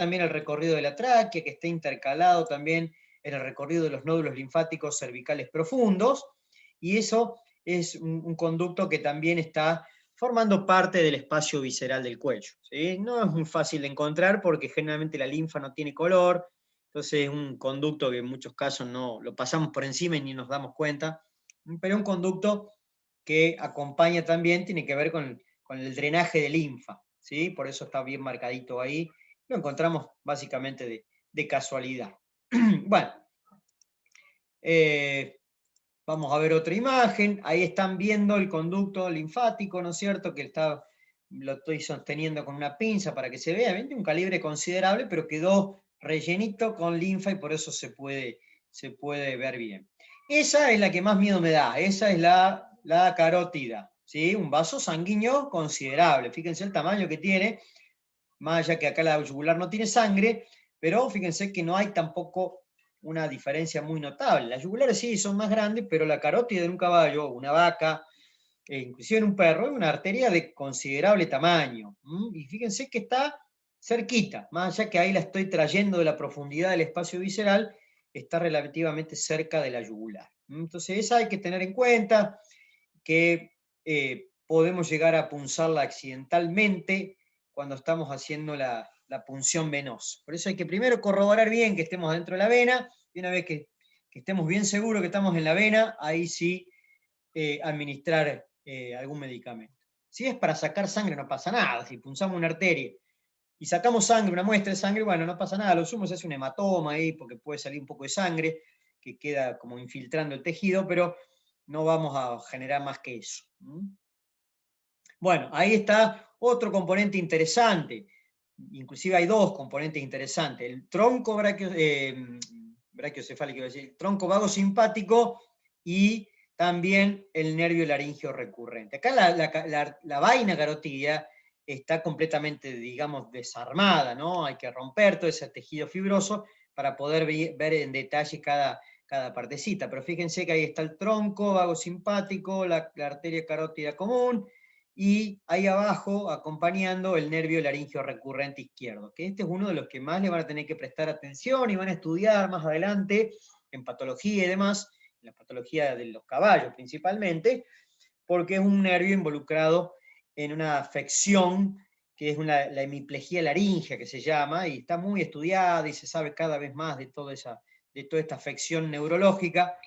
también el recorrido de la tráquea, que está intercalado también en el recorrido de los nódulos linfáticos cervicales profundos, y eso es un conducto que también está formando parte del espacio visceral del cuello, ¿sí? No es muy fácil de encontrar porque generalmente la linfa no tiene color, entonces es un conducto que en muchos casos no lo pasamos por encima y ni nos damos cuenta, pero un conducto que acompaña también, tiene que ver con el drenaje de linfa, ¿sí? Por eso está bien marcadito ahí, lo encontramos básicamente de casualidad. Bueno, vamos a ver otra imagen, ahí están viendo el conducto linfático, ¿no es cierto? Que lo estoy sosteniendo con una pinza para que se vea, ¿ven? Un calibre considerable, pero quedó rellenito con linfa y por eso se puede ver bien. Esa es la que más miedo me da, esa es la carótida, ¿sí? Un vaso sanguíneo considerable, fíjense el tamaño que tiene, más allá que acá la yugular no tiene sangre, pero fíjense que no hay tampoco una diferencia muy notable. Las yugulares sí son más grandes, pero la carótida de un caballo, una vaca, inclusive en un perro, es una arteria de considerable tamaño. Y fíjense que está cerquita, más allá que ahí la estoy trayendo de la profundidad del espacio visceral, está relativamente cerca de la yugular. Entonces esa hay que tener en cuenta, que podemos llegar a punzarla accidentalmente cuando estamos haciendo la punción venosa. Por eso hay que primero corroborar bien que estemos dentro de la vena, y una vez que estemos bien seguros que estamos en la vena, ahí sí administrar algún medicamento. Si es para sacar sangre no pasa nada, si punzamos una arteria y sacamos sangre, una muestra de sangre, bueno, no pasa nada, lo sumo se hace un hematoma ahí porque puede salir un poco de sangre que queda como infiltrando el tejido, pero no vamos a generar más que eso. Bueno, ahí está otro componente interesante, inclusive hay dos componentes interesantes, el tronco brachiocefálico, el tronco vago simpático y también el nervio laringio recurrente. Acá la vaina carotidia está completamente, digamos, desarmada, ¿no? Hay que romper todo ese tejido fibroso para poder ver en detalle cada partecita, pero fíjense que ahí está el tronco vago simpático, la arteria carótida común, y ahí abajo acompañando el nervio laringio recurrente izquierdo, que este es uno de los que más le van a tener que prestar atención y van a estudiar más adelante en patología y demás, en la patología de los caballos principalmente, porque es un nervio involucrado en una afección que es la hemiplegia laringea que se llama, y está muy estudiada y se sabe cada vez más de toda esta afección neurológica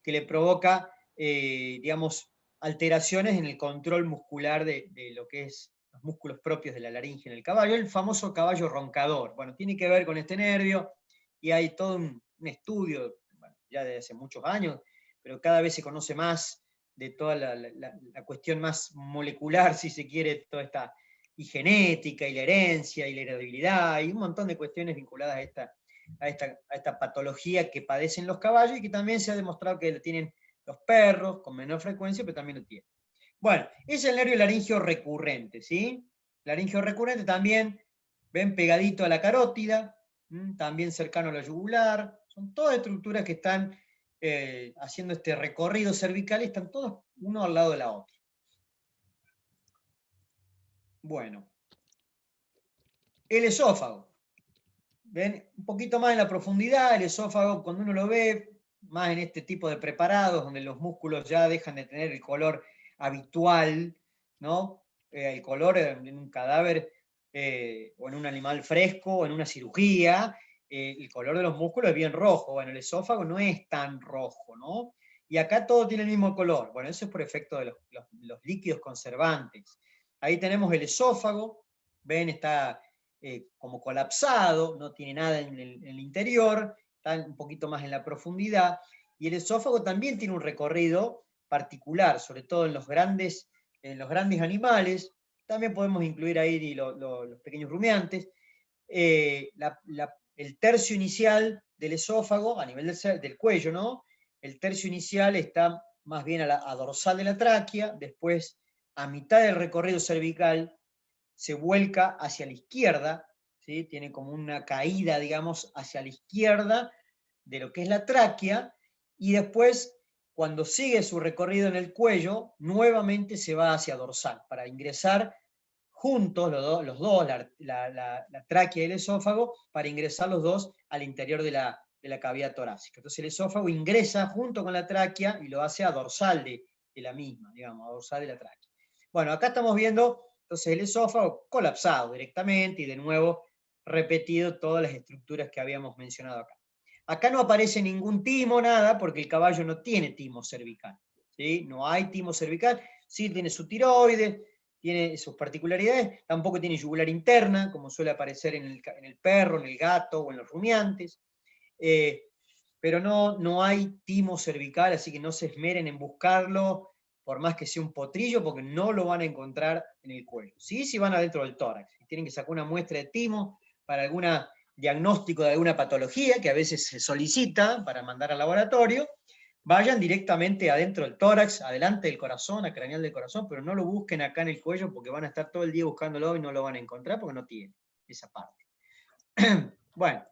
que le provoca, digamos, alteraciones en el control muscular de lo que es los músculos propios de la laringe en el caballo, el famoso caballo roncador. Bueno, tiene que ver con este nervio y hay todo un estudio, bueno, ya de hace muchos años, pero cada vez se conoce más de toda la cuestión más molecular, si se quiere, toda esta y genética, y la herencia, y la heredabilidad, y un montón de cuestiones vinculadas a esta patología que padecen los caballos y que también se ha demostrado que lo tienen los perros con menor frecuencia, pero también lo tienen. Bueno, es el nervio laringio recurrente, ¿sí? Laringio recurrente también, ven pegadito a la carótida, también cercano a la yugular, son todas estructuras que están haciendo este recorrido cervical y están todos uno al lado de la otra. Bueno, el esófago. ¿Ven? Un poquito más en la profundidad, el esófago, cuando uno lo ve, más en este tipo de preparados, donde los músculos ya dejan de tener el color habitual, ¿no? El color en un cadáver o en un animal fresco o en una cirugía, el color de los músculos es bien rojo. Bueno, el esófago no es tan rojo, ¿no? Y acá todo tiene el mismo color. Bueno, eso es por efecto de los líquidos conservantes. Ahí tenemos el esófago, ven, está como colapsado, no tiene nada en el interior, está un poquito más en la profundidad, y el esófago también tiene un recorrido particular, sobre todo en los grandes animales, también podemos incluir ahí los pequeños rumiantes. El tercio inicial del esófago, a nivel del cuello, ¿no? El tercio inicial está más bien a dorsal de la tráquea, después a mitad del recorrido cervical se vuelca hacia la izquierda, ¿sí? Tiene como una caída, digamos, hacia la izquierda de lo que es la tráquea, y después, cuando sigue su recorrido en el cuello, nuevamente se va hacia dorsal, para ingresar juntos, los dos, la tráquea y el esófago, para ingresar los dos al interior de la cavidad torácica. Entonces el esófago ingresa junto con la tráquea y lo hace a dorsal de la misma, digamos, a dorsal de la tráquea. Bueno, acá estamos viendo entonces el esófago colapsado directamente y de nuevo repetido todas las estructuras que habíamos mencionado acá. Acá no aparece ningún timo, nada, porque el caballo no tiene timo cervical, ¿sí? No hay timo cervical, sí tiene su tiroides, tiene sus particularidades, tampoco tiene yugular interna, como suele aparecer en el perro, en el gato o en los rumiantes, pero no hay timo cervical, así que no se esmeren en buscarlo, por más que sea un potrillo, porque no lo van a encontrar en el cuello. Sí, si van adentro del tórax, tienen que sacar una muestra de timo para algún diagnóstico de alguna patología, que a veces se solicita para mandar al laboratorio, vayan directamente adentro del tórax, adelante del corazón, a craneal del corazón, pero no lo busquen acá en el cuello porque van a estar todo el día buscándolo y no lo van a encontrar porque no tiene esa parte. Bueno,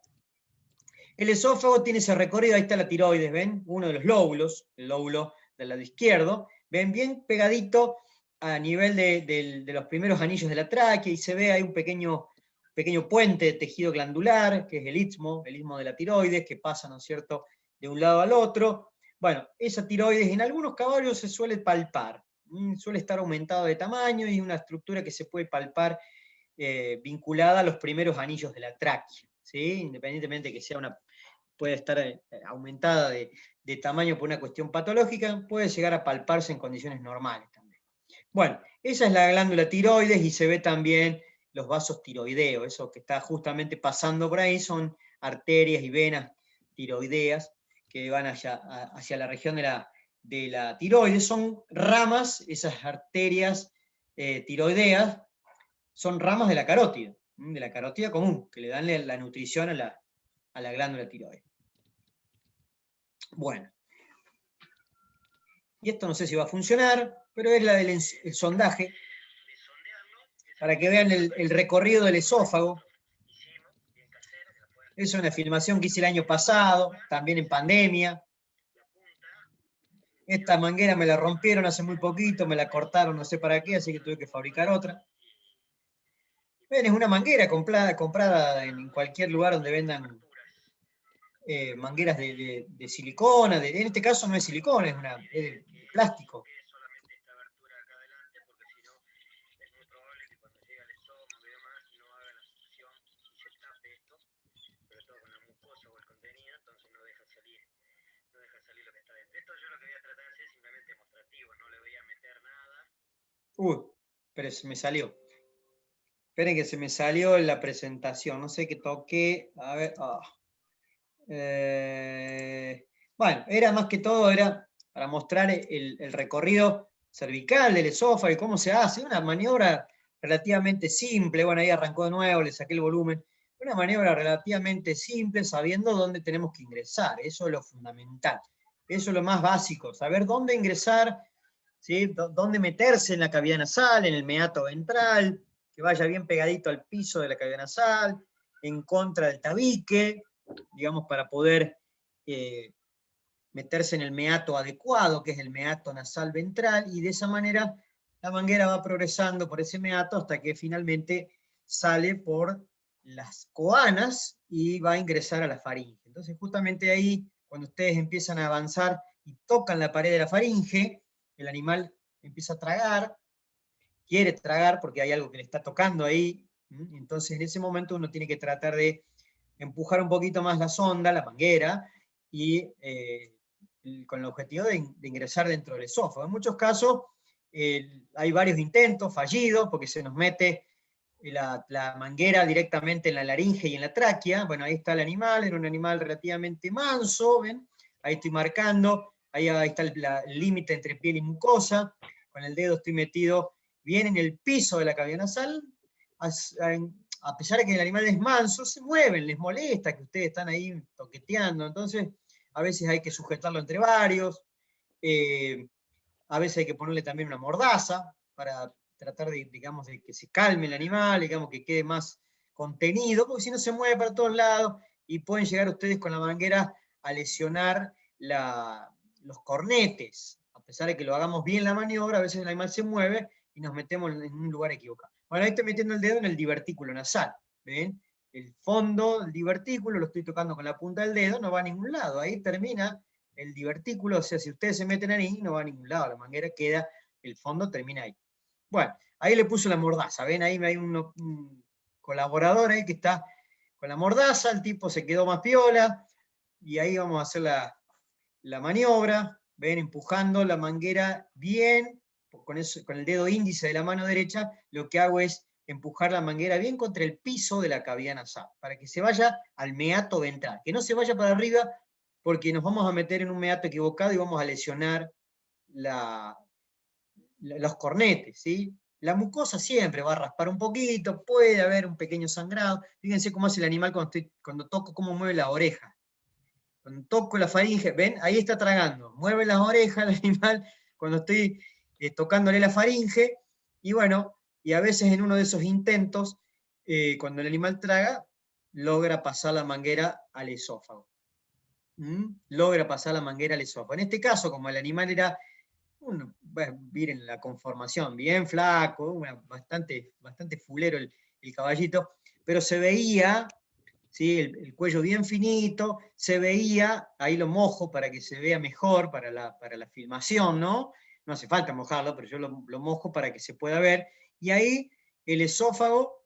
el esófago tiene ese recorrido, ahí está la tiroides, ¿ven? Uno de los lóbulos, el lóbulo del lado izquierdo, ven bien pegadito a nivel de los primeros anillos de la tráquea y se ve ahí un pequeño puente de tejido glandular, que es el istmo de la tiroides, que pasa, ¿no es cierto?, de un lado al otro. Bueno, esa tiroides en algunos caballos se suele palpar, suele estar aumentado de tamaño y una estructura que se puede palpar vinculada a los primeros anillos de la tráquea, ¿sí? Independientemente de que sea puede estar aumentada de tamaño por una cuestión patológica, puede llegar a palparse en condiciones normales también. Bueno, esa es la glándula tiroides y se ve también los vasos tiroideos, eso que está justamente pasando por ahí son arterias y venas tiroideas que van hacia la región de la tiroides, son ramas, esas arterias tiroideas, son ramas de la carótida común, que le dan la nutrición a la glándula tiroides. Bueno, y esto no sé si va a funcionar, pero es la del sondaje, para que vean el recorrido del esófago. Es una filmación que hice el año pasado, también en pandemia. Esta manguera me la rompieron hace muy poquito, me la cortaron no sé para qué, así que tuve que fabricar otra. Ven, es una manguera comprada en cualquier lugar donde vendan mangueras de silicona, en este caso no es silicona, es de plástico. Pero se me salió. Esperen que se me salió en la presentación, no sé qué toqué, a ver, bueno, era más que todo, era para mostrar el recorrido cervical del esófago y cómo se hace, una maniobra relativamente simple, bueno, ahí arrancó de nuevo, le saqué el volumen, una maniobra relativamente simple, sabiendo dónde tenemos que ingresar, eso es lo fundamental, eso es lo más básico, saber dónde ingresar, ¿sí? Dónde meterse en la cavidad nasal, en el meato ventral, que vaya bien pegadito al piso de la cavidad nasal, en contra del tabique, digamos, para poder meterse en el meato adecuado, que es el meato nasal ventral, y de esa manera la manguera va progresando por ese meato hasta que finalmente sale por las coanas y va a ingresar a la faringe. Entonces justamente ahí, cuando ustedes empiezan a avanzar y tocan la pared de la faringe, el animal empieza a tragar, quiere tragar porque hay algo que le está tocando ahí, entonces en ese momento uno tiene que tratar de empujar un poquito más la sonda, la manguera, y con el objetivo de ingresar dentro del esófago. En muchos casos hay varios intentos fallidos porque se nos mete la manguera directamente en la laringe y en la tráquea. Bueno, ahí está el animal, era un animal relativamente manso, ¿ven? Ahí estoy marcando, ahí está el límite entre piel y mucosa, con el dedo estoy metido bien en el piso de la cavidad nasal, a pesar de que el animal es manso, se mueven, les molesta que ustedes están ahí toqueteando, entonces a veces hay que sujetarlo entre varios, a veces hay que ponerle también una mordaza para tratar de, digamos, de que se calme el animal, digamos, que quede más contenido, porque si no se mueve para todos lados y pueden llegar ustedes con la manguera a lesionar los cornetes. A pesar de que lo hagamos bien la maniobra, a veces el animal se mueve y nos metemos en un lugar equivocado. Bueno, ahí estoy metiendo el dedo en el divertículo nasal, ¿ven? El fondo del divertículo lo estoy tocando con la punta del dedo, no va a ningún lado, ahí termina el divertículo, o sea, si ustedes se meten ahí, no va a ningún lado, la manguera queda, el fondo termina ahí. Bueno, ahí le puse la mordaza, ¿ven? Ahí hay un colaborador ahí que está con la mordaza, el tipo se quedó más piola, y ahí vamos a hacer la maniobra, ven, empujando la manguera bien, con el dedo índice de la mano derecha, lo que hago es empujar la manguera bien contra el piso de la cavidad nasal, para que se vaya al meato ventral, que no se vaya para arriba, porque nos vamos a meter en un meato equivocado y vamos a lesionar los cornetes, ¿sí? La mucosa siempre va a raspar un poquito, puede haber un pequeño sangrado. Fíjense cómo hace el animal cuando toco, cómo mueve la oreja. Cuando toco la faringe, ¿ven? Ahí está tragando. Mueve las orejas el animal cuando estoy tocándole la faringe. Y bueno, y a veces en uno de esos intentos, cuando el animal traga, logra pasar la manguera al esófago. Logra pasar la manguera al esófago. En este caso, como el animal era, miren la conformación, bien flaco, bastante fulero el caballito, pero se veía, ¿sí? El cuello bien finito, se veía, ahí lo mojo para que se vea mejor para la filmación, ¿no? No hace falta mojarlo, pero yo lo mojo para que se pueda ver, y ahí el esófago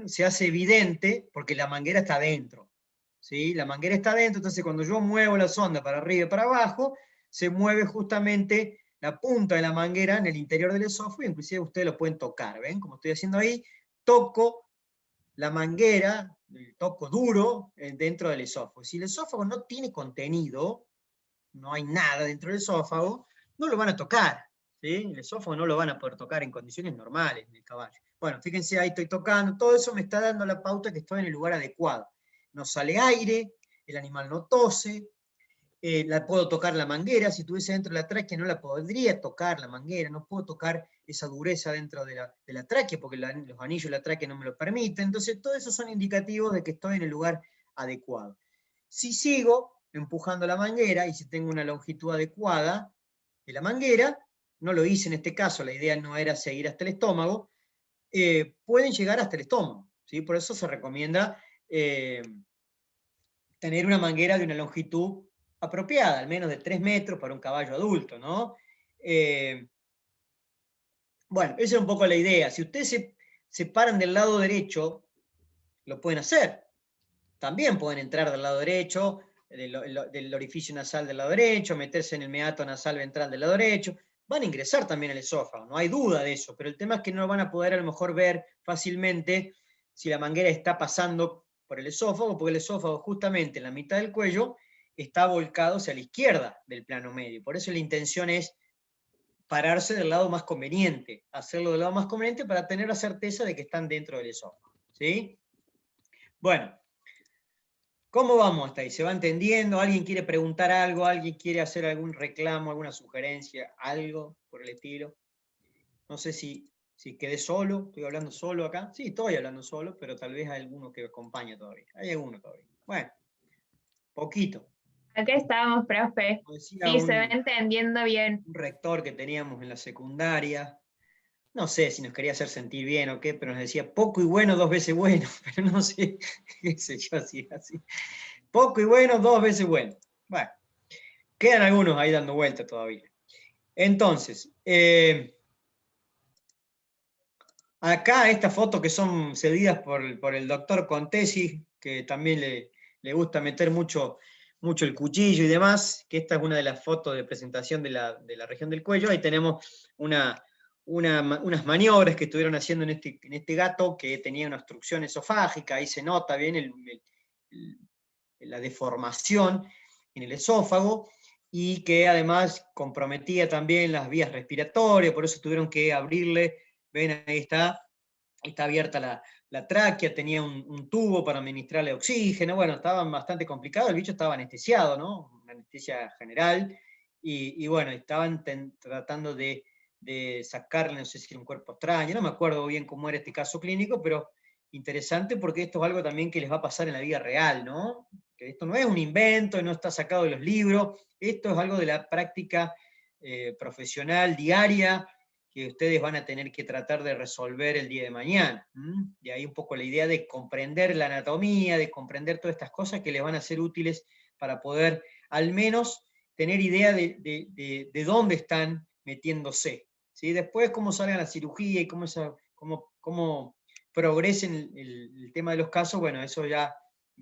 se hace evidente porque la manguera está adentro, ¿sí? La manguera está adentro, entonces cuando yo muevo la sonda para arriba y para abajo, se mueve justamente la punta de la manguera en el interior del esófago, inclusive ustedes lo pueden tocar, ¿ven? Como estoy haciendo ahí, toco la manguera, toco duro dentro del esófago. Si el esófago no tiene contenido, no hay nada dentro del esófago, no lo van a tocar, ¿sí? El esófago no lo van a poder tocar en condiciones normales en el caballo. Bueno, fíjense, ahí estoy tocando, todo eso me está dando la pauta que estoy en el lugar adecuado. No sale aire, el animal no tose, la puedo tocar la manguera, si estuviese dentro de la tráquea no la podría tocar la manguera, no puedo tocar esa dureza dentro de la tráquea porque los anillos de la tráquea no me lo permiten, entonces todos esos son indicativos de que estoy en el lugar adecuado. Si sigo empujando la manguera y si tengo una longitud adecuada de la manguera, no lo hice en este caso, la idea no era seguir hasta el estómago, pueden llegar hasta el estómago, ¿sí? Por eso se recomienda tener una manguera de una longitud apropiada, al menos de 3 metros para un caballo adulto, ¿no? Bueno, esa es un poco la idea. Si ustedes se paran del lado derecho, lo pueden hacer. También pueden entrar del lado derecho, del orificio nasal del lado derecho, meterse en el meato nasal ventral del lado derecho. Van a ingresar también al esófago, no hay duda de eso, pero el tema es que no van a poder a lo mejor ver fácilmente si la manguera está pasando por el esófago, porque el esófago justamente en la mitad del cuello está volcado hacia la izquierda del plano medio. Por eso la intención es pararse del lado más conveniente, hacerlo del lado más conveniente para tener la certeza de que están dentro del esófago. ¿Sí? Bueno, ¿cómo vamos hasta ahí? ¿Se va entendiendo? ¿Alguien quiere preguntar algo? ¿Alguien quiere hacer algún reclamo, alguna sugerencia? ¿Algo por el estilo? No sé si quedé solo, estoy hablando solo acá. Sí, estoy hablando solo, pero tal vez hay alguno que acompaña todavía. Hay alguno todavía. Bueno, poquito. Acá estábamos, profe. Como decía Sí, se va entendiendo bien. un rector que teníamos en la secundaria, no sé si nos quería hacer sentir bien o qué, pero nos decía poco y bueno, 2 veces bueno, pero no sé, qué sé yo, así. Poco y bueno, 2 veces bueno. Bueno, quedan algunos ahí dando vueltas todavía. Entonces, acá estas fotos que son cedidas por el doctor Contesi, que también le gusta meter mucho el cuchillo y demás, que esta es una de las fotos de presentación de la región del cuello. Ahí tenemos unas maniobras que estuvieron haciendo en este gato que tenía una obstrucción esofágica, ahí se nota bien la deformación en el esófago, y que además comprometía también las vías respiratorias, por eso tuvieron que abrirle, ven, ahí está abierta la tráquea, tenía un tubo para administrarle oxígeno, bueno, estaban bastante complicados, el bicho estaba anestesiado, ¿no? Una anestesia general, y bueno, estaban tratando de sacarle, no sé si era un cuerpo extraño, no me acuerdo bien cómo era este caso clínico, pero interesante porque esto es algo también que les va a pasar en la vida real, ¿no? Que esto no es un invento, no está sacado de los libros, esto es algo de la práctica profesional diaria que ustedes van a tener que tratar de resolver el día de mañana. De ahí un poco la idea de comprender la anatomía, de comprender todas estas cosas que les van a ser útiles para poder al menos tener idea de dónde están metiéndose. ¿Sí? Después cómo salgan la cirugía y cómo progresen el tema de los casos, bueno, eso ya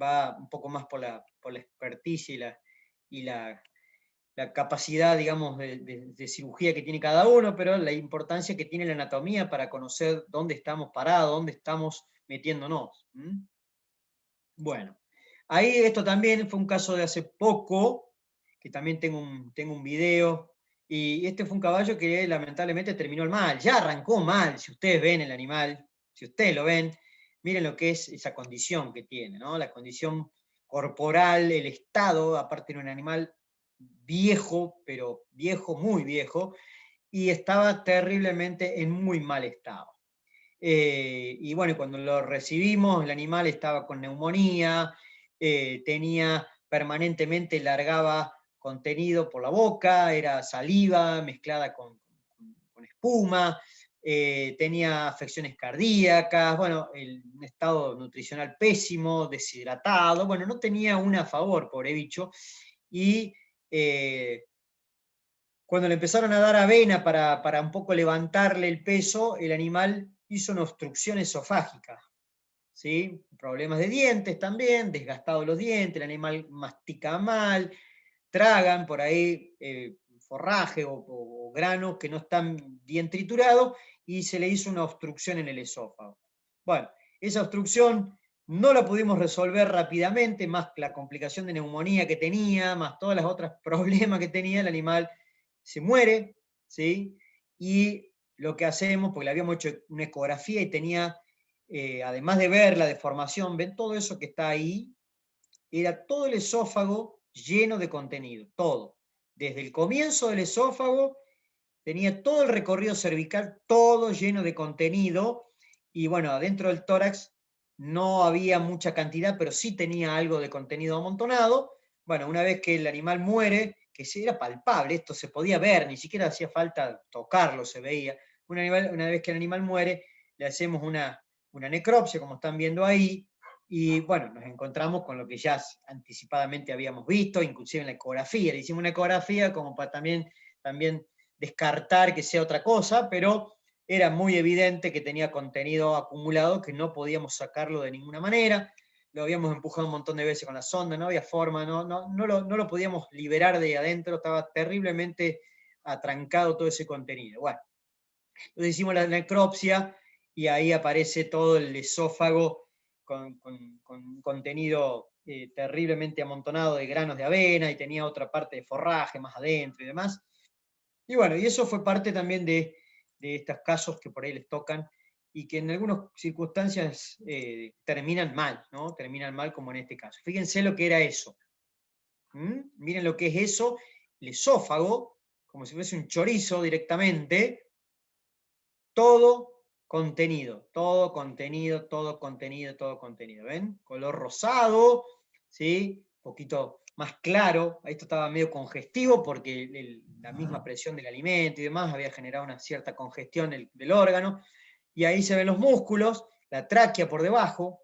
va un poco más por la experticia y la capacidad, digamos, de cirugía que tiene cada uno, pero la importancia que tiene la anatomía para conocer dónde estamos parados, dónde estamos metiéndonos. Bueno, ahí esto también fue un caso de hace poco, que también tengo un video, y este fue un caballo que lamentablemente terminó mal, ya arrancó mal, si ustedes ven el animal, si ustedes lo ven, miren lo que es esa condición que tiene, ¿no? La condición corporal, el estado, aparte de un animal viejo, pero viejo, muy viejo, y estaba terriblemente en muy mal estado. Y bueno, cuando lo recibimos, el animal estaba con neumonía, tenía permanentemente, largaba contenido por la boca, era saliva mezclada con espuma, tenía afecciones cardíacas, bueno, un estado nutricional pésimo, deshidratado, bueno, no tenía una a favor, pobre bicho, y cuando le empezaron a dar avena para un poco levantarle el peso, el animal hizo una obstrucción esofágica, ¿sí? Problemas de dientes también, desgastados los dientes, el animal mastica mal, tragan por ahí forraje o granos que no están bien triturados y se le hizo una obstrucción en el esófago. Bueno, esa obstrucción no la pudimos resolver rápidamente, más la complicación de neumonía que tenía, más todas las otras problemas que tenía, el animal se muere, ¿sí? Y lo que hacemos, porque le habíamos hecho una ecografía y tenía, además de ver la deformación, ven todo eso que está ahí, era todo el esófago lleno de contenido, todo. Desde el comienzo del esófago tenía todo el recorrido cervical, todo lleno de contenido, y bueno, adentro del tórax no había mucha cantidad, pero sí tenía algo de contenido amontonado. Bueno, una vez que el animal muere, que era palpable, esto se podía ver, ni siquiera hacía falta tocarlo, se veía. Una vez que el animal muere, le hacemos una necropsia, como están viendo ahí, y bueno, nos encontramos con lo que ya anticipadamente habíamos visto, inclusive en la ecografía. Le hicimos una ecografía como para también descartar que sea otra cosa, pero era muy evidente que tenía contenido acumulado que no podíamos sacarlo de ninguna manera. Lo habíamos empujado un montón de veces con la sonda, no había forma, no lo podíamos liberar de ahí adentro, estaba terriblemente atrancado todo ese contenido. Bueno, entonces hicimos la necropsia y ahí aparece todo el esófago con contenido terriblemente amontonado de granos de avena, y tenía otra parte de forraje más adentro y demás. Y bueno, y eso fue parte también de estos casos que por ahí les tocan y que en algunas circunstancias terminan mal, ¿no? Terminan mal como en este caso. Fíjense lo que era eso. Miren lo que es eso, el esófago, como si fuese un chorizo directamente, todo contenido, todo contenido, todo contenido, todo contenido. ¿Ven? Color rosado, ¿sí? Un poquito más claro. Esto estaba medio congestivo porque la misma presión del alimento y demás había generado una cierta congestión del órgano. Y ahí se ven los músculos, la tráquea por debajo,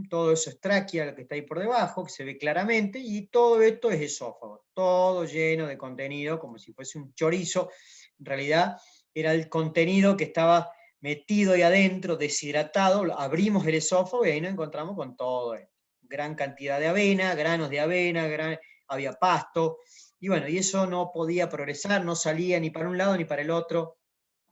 todo eso es tráquea, lo que está ahí por debajo, que se ve claramente, y todo esto es esófago, todo lleno de contenido, como si fuese un chorizo. En realidad era el contenido que estaba metido ahí adentro, deshidratado. Abrimos el esófago y ahí nos encontramos con todo esto. Gran cantidad de avena, granos de avena, había pasto, y bueno, y eso no podía progresar, no salía ni para un lado ni para el otro,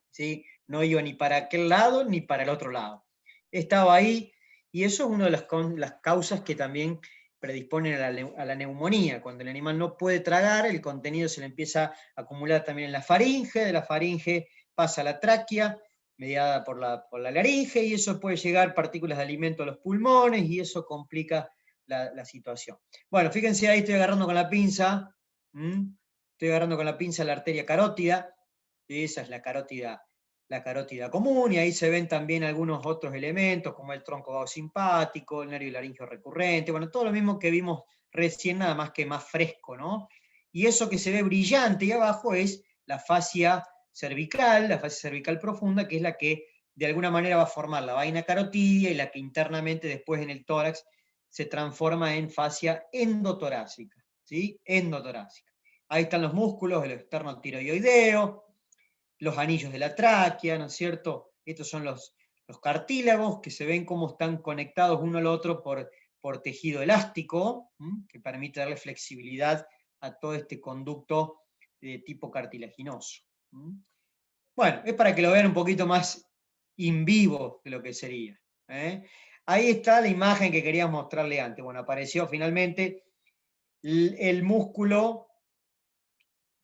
¿sí? No iba ni para aquel lado ni para el otro lado. Estaba ahí, y eso es una de las causas que también predisponen a la neumonía. Cuando el animal no puede tragar, el contenido se le empieza a acumular también en la faringe, de la faringe pasa a la tráquea, mediada por la laringe, y eso puede llegar partículas de alimento a los pulmones, y eso complica la situación. Bueno, fíjense, ahí estoy agarrando con la pinza, estoy agarrando con la pinza la arteria carótida, y esa es la carótida común, y ahí se ven también algunos otros elementos, como el tronco vago simpático, el nervio laringio recurrente, bueno, todo lo mismo que vimos recién, nada más que más fresco, ¿no? Y eso que se ve brillante ahí abajo es la fascia cervical, la fascia cervical profunda, que es la que de alguna manera va a formar la vaina carotidia y la que internamente después en el tórax se transforma en fascia endotorácica, ¿sí? Endotorácica. Ahí están los músculos, el externo tiroideo, los anillos de la tráquea, ¿no es cierto? Estos son los cartílagos que se ven cómo están conectados uno al otro por tejido elástico, que permite darle flexibilidad a todo este conducto de tipo cartilaginoso. Bueno, es para que lo vean un poquito más in vivo de lo que sería. Ahí está la imagen que quería mostrarle antes. Bueno, apareció finalmente el músculo,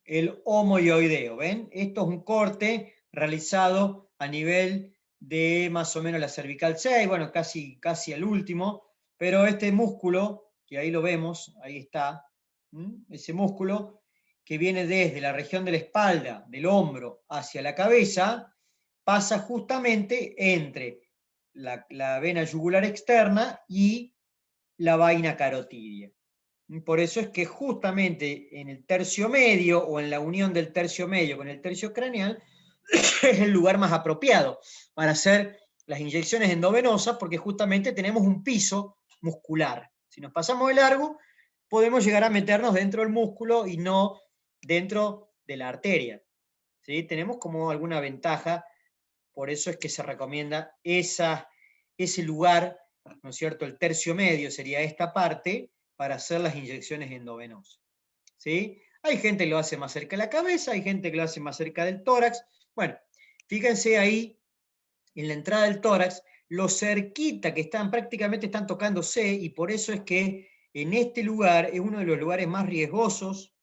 el homoioideo. ¿Ven? Esto es un corte realizado a nivel de más o menos la cervical 6, bueno, casi al último, pero este músculo, que ahí lo vemos, ahí está, ese músculo que viene desde la región de la espalda, del hombro, hacia la cabeza, pasa justamente entre la vena yugular externa y la vaina carotidia. Por eso es que justamente en el tercio medio o en la unión del tercio medio con el tercio craneal es el lugar más apropiado para hacer las inyecciones endovenosas porque justamente tenemos un piso muscular. Si nos pasamos de largo, podemos llegar a meternos dentro del músculo y no dentro de la arteria. ¿Sí? Tenemos como alguna ventaja, por eso es que se recomienda ese lugar, ¿no es cierto? El tercio medio sería esta parte para hacer las inyecciones endovenosas. ¿Sí? Hay gente que lo hace más cerca de la cabeza, hay gente que lo hace más cerca del tórax. Bueno, fíjense ahí en la entrada del tórax, lo cerquita que están, prácticamente están tocándose, y por eso es que en este lugar es uno de los lugares más riesgosos,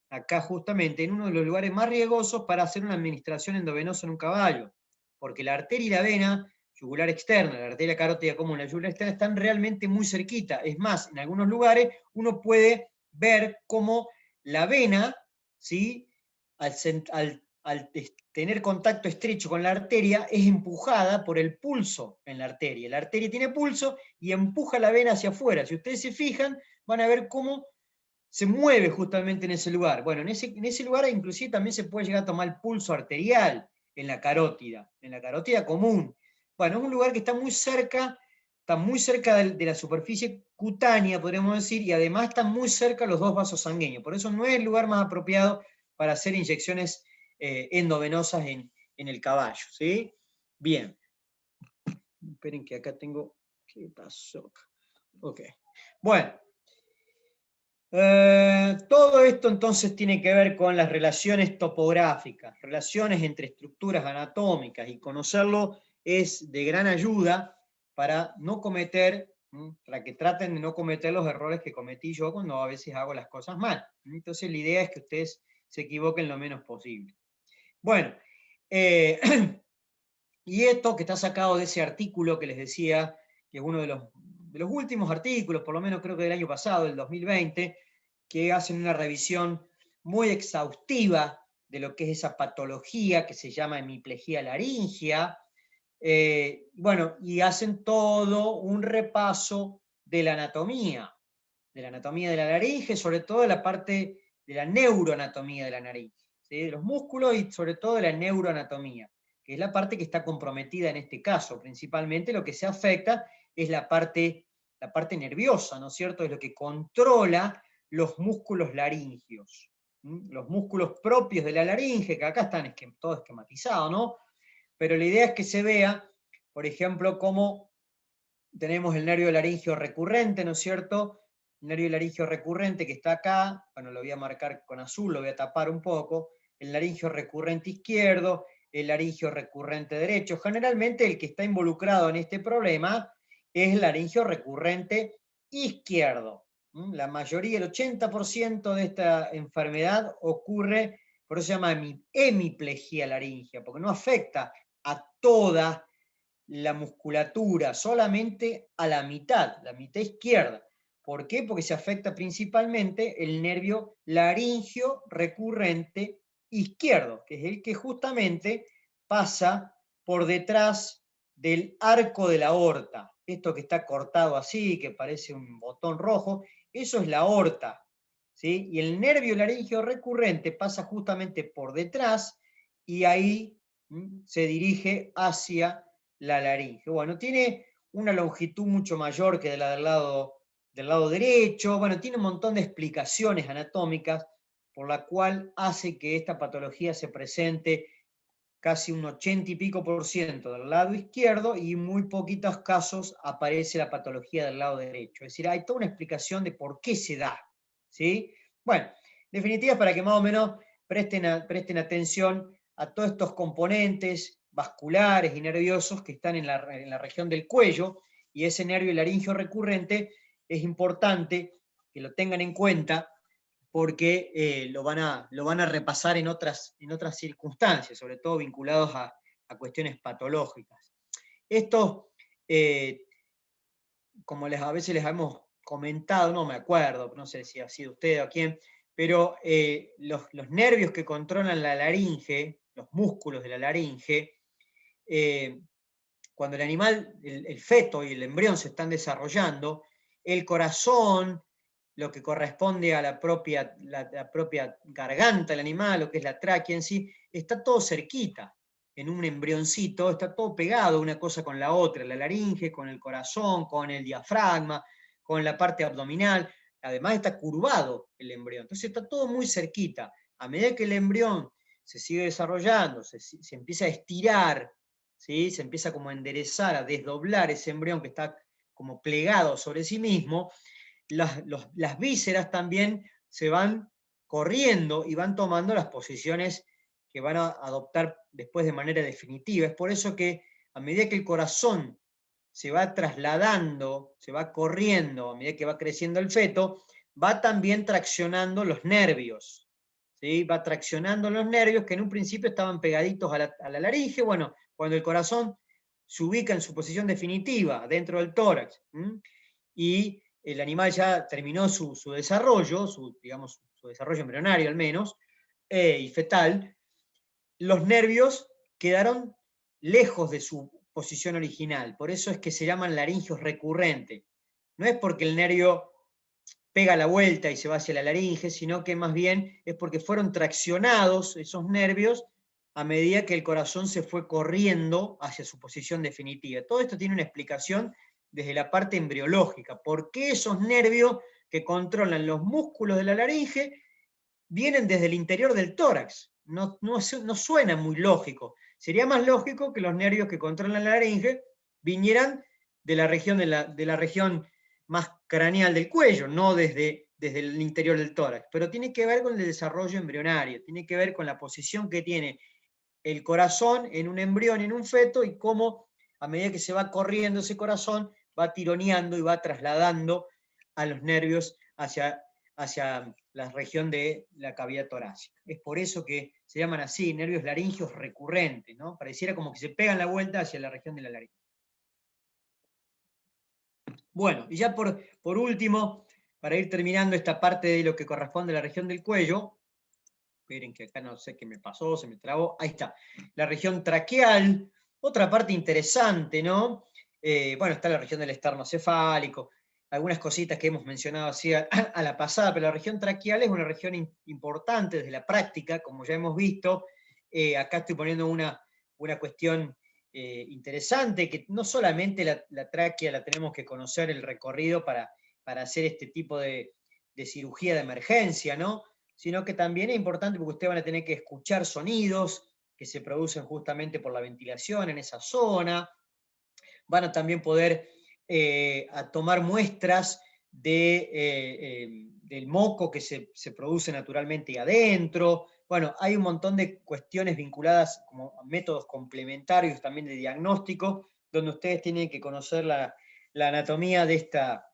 acá justamente, en uno de los lugares más riesgosos para hacer una administración endovenosa en un caballo, porque la arteria y la vena yugular externa, la arteria carótida común, la yugular externa, están realmente muy cerquita. Es más, en algunos lugares uno puede ver cómo la vena, ¿sí? al tener contacto estrecho con la arteria, es empujada por el pulso en la arteria. La arteria tiene pulso y empuja la vena hacia afuera. Si ustedes se fijan, van a ver cómo se mueve justamente en ese lugar. Bueno, en ese lugar inclusive también se puede llegar a tomar el pulso arterial en la carótida común. Bueno, es un lugar que está muy cerca de la superficie cutánea, podríamos decir, y además están muy cerca los dos vasos sanguíneos. Por eso no es el lugar más apropiado para hacer inyecciones endovenosas en el caballo. ¿Sí? Bien. Esperen que acá tengo... ¿Qué pasó? Ok. Bueno. Todo esto entonces tiene que ver con las relaciones topográficas, relaciones entre estructuras anatómicas, y conocerlo es de gran ayuda para no cometer, para que traten de no cometer los errores que cometí yo cuando a veces hago las cosas mal. Entonces la idea es que ustedes se equivoquen lo menos posible. Bueno, y esto que está sacado de ese artículo que les decía, que es uno de los últimos artículos, por lo menos creo que del año pasado, del 2020, que hacen una revisión muy exhaustiva de lo que es esa patología que se llama hemiplegia laringea. Bueno, y hacen todo un repaso de la anatomía de la laringe, sobre todo de la parte de la neuroanatomía de la nariz, ¿sí? De los músculos y sobre todo de la neuroanatomía, que es la parte que está comprometida en este caso. Principalmente lo que se afecta es la parte nerviosa, ¿no es cierto? Es lo que controla los músculos laringios. Los músculos propios de la laringe, que acá están todo esquematizado, ¿no? Pero la idea es que se vea, por ejemplo, cómo tenemos el nervio laringio recurrente, ¿no es cierto? El nervio laringio recurrente que está acá, bueno, lo voy a marcar con azul, lo voy a tapar un poco, el laringio recurrente izquierdo, el laringio recurrente derecho. Generalmente el que está involucrado en este problema es el laringio recurrente izquierdo. La mayoría, el 80% de esta enfermedad ocurre, por eso se llama hemiplegia laringea, porque no afecta a toda la musculatura, solamente a la mitad izquierda. ¿Por qué? Porque se afecta principalmente el nervio laringio recurrente izquierdo, que es el que justamente pasa por detrás del arco de la aorta. Esto que está cortado así, que parece un botón rojo, eso es la aorta, ¿sí? Y el nervio laringio recurrente pasa justamente por detrás y ahí se dirige hacia la laringe. Bueno, tiene una longitud mucho mayor que la del lado derecho. Bueno, tiene un montón de explicaciones anatómicas por la cual hace que esta patología se presente casi un 80 y pico por ciento del lado izquierdo y en muy poquitos casos aparece la patología del lado derecho. Es decir, hay toda una explicación de por qué se da. ¿Sí? Bueno, definitivas para que más o menos presten atención a todos estos componentes vasculares y nerviosos que están en la región del cuello, y ese nervio laringio recurrente es importante que lo tengan en cuenta porque lo van a repasar en otras circunstancias, sobre todo vinculados a cuestiones patológicas. Esto, como a veces les hemos comentado, no me acuerdo, no sé si ha sido usted o quién, pero los nervios que controlan la laringe, los músculos de la laringe, cuando el animal, el feto y el embrión se están desarrollando, el corazón, lo que corresponde a la propia garganta del animal, lo que es la tráquea en sí, está todo cerquita. En un embrioncito está todo pegado una cosa con la otra, la laringe, con el corazón, con el diafragma, con la parte abdominal. Además está curvado el embrión, entonces está todo muy cerquita. A medida que el embrión se sigue desarrollando, se empieza a estirar, ¿sí? Se empieza como a enderezar, a desdoblar ese embrión que está como plegado sobre sí mismo, las vísceras también se van corriendo y van tomando las posiciones que van a adoptar después de manera definitiva. Es por eso que a medida que el corazón se va trasladando, se va corriendo, a medida que va creciendo el feto, va también traccionando los nervios. ¿Sí? Va traccionando los nervios que en un principio estaban pegaditos a la laringe. Bueno, cuando el corazón se ubica en su posición definitiva dentro del tórax, y el animal ya terminó su desarrollo, digamos, su desarrollo embrionario al menos, y fetal, los nervios quedaron lejos de su posición original. Por eso es que se llaman laringios recurrentes. No es porque el nervio pega la vuelta y se va hacia la laringe, sino que más bien es porque fueron traccionados esos nervios a medida que el corazón se fue corriendo hacia su posición definitiva. Todo esto tiene una explicación desde la parte embriológica. ¿Por qué esos nervios que controlan los músculos de la laringe vienen desde el interior del tórax? No suena muy lógico. Sería más lógico que los nervios que controlan la laringe vinieran de la región más craneal del cuello, no desde el interior del tórax. Pero tiene que ver con el desarrollo embrionario, tiene que ver con la posición que tiene el corazón en un embrión, en un feto, y cómo a medida que se va corriendo ese corazón, va tironeando y va trasladando a los nervios hacia la región de la cavidad torácica. Es por eso que se llaman así, nervios laringios recurrentes, ¿no? Pareciera como que se pegan la vuelta hacia la región de la laringe. Bueno, y ya por último, para ir terminando esta parte de lo que corresponde a la región del cuello, esperen que acá no sé qué me pasó, se me trabó, ahí está, la región traqueal, otra parte interesante, ¿no? Bueno, está la región del esternocefálico, algunas cositas que hemos mencionado así a la pasada, pero la región traqueal es una región importante desde la práctica, como ya hemos visto. Acá estoy poniendo una cuestión interesante, que no solamente la tráquea la tenemos que conocer el recorrido para hacer este tipo de cirugía de emergencia, ¿no? Sino que también es importante porque ustedes van a tener que escuchar sonidos que se producen justamente por la ventilación en esa zona. Van a también poder a tomar muestras del moco que se produce naturalmente ahí adentro. Bueno, hay un montón de cuestiones vinculadas como métodos complementarios también de diagnóstico, donde ustedes tienen que conocer la anatomía de esta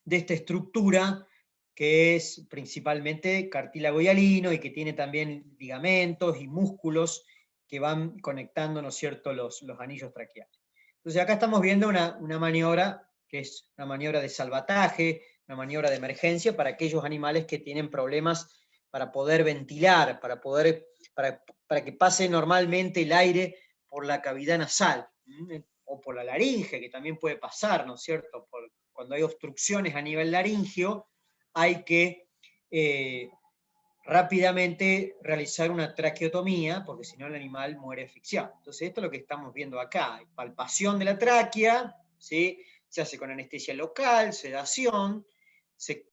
estructura, que es principalmente cartílago hialino y que tiene también ligamentos y músculos que van conectando, ¿no es cierto?, los anillos traqueales. Entonces acá estamos viendo una maniobra que es una maniobra de salvataje, una maniobra de emergencia para aquellos animales que tienen problemas para poder ventilar, para que pase normalmente el aire por la cavidad nasal, o por la laringe, que también puede pasar, ¿no es cierto?, cuando hay obstrucciones a nivel laringio, hay que rápidamente realizar una traqueotomía, porque si no el animal muere asfixiado. Entonces esto es lo que estamos viendo acá, palpación de la tráquea, ¿sí? Se hace con anestesia local, sedación, se